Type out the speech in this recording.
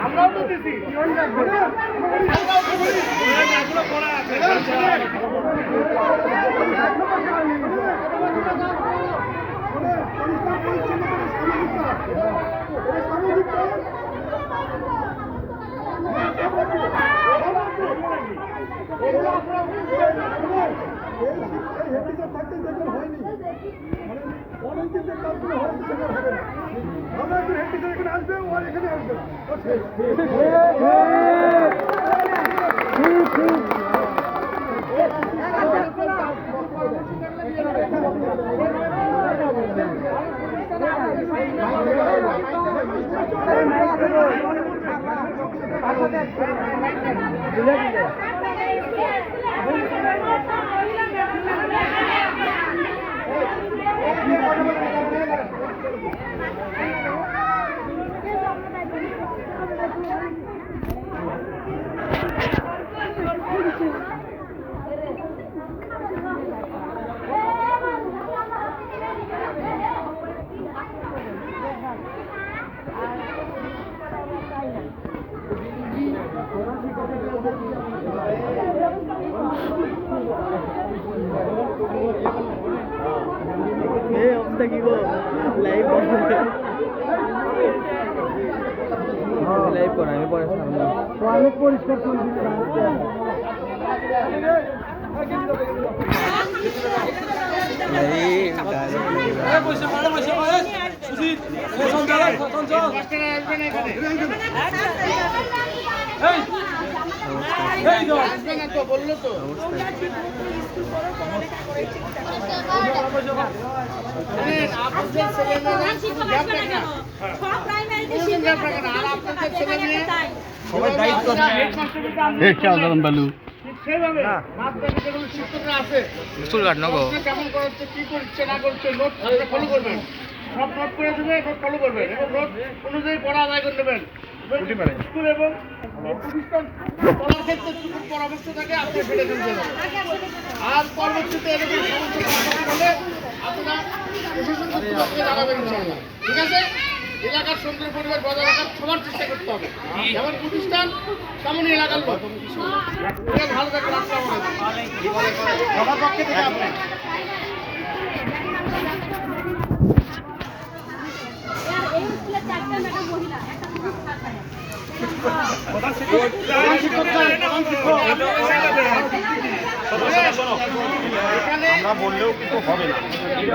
আমরাও তো দিছি লাইভ করা আমি পরে সামনে অনেক পরিষ্কার করে বললো তো কেমন করছে কি করছে না করছে নোট ফলো করবেন, সব নোট করে দেবে, নোট ফলো করবেন এবং নোট অনুযায়ী পড়া আদায় করে নেবেন। স্কুল এবং প্রতিষ্ঠান পড়ার ক্ষেত্রে যদি পরামর্শ থাকে আপনি ফেলে ফেলতে হবে। আর পরবর্তীতে এরকম সমস্যা হলে আপনারা প্রশাসন কর্তৃপক্ষকে জানাবেন ইনশাআল্লাহ। ঠিক আছে? এলাকার সুন্দর পরিবেশ বজায় রাখার সবার চেষ্টা করতে হবে, যেমন প্রতিষ্ঠান তেমনই এলাকার লোক। ভালো থাকবেন, আসসালামু আলাইকুম। সবার পক্ষে থেকে আপনি আমরা বললেও কিন্তু হবে না।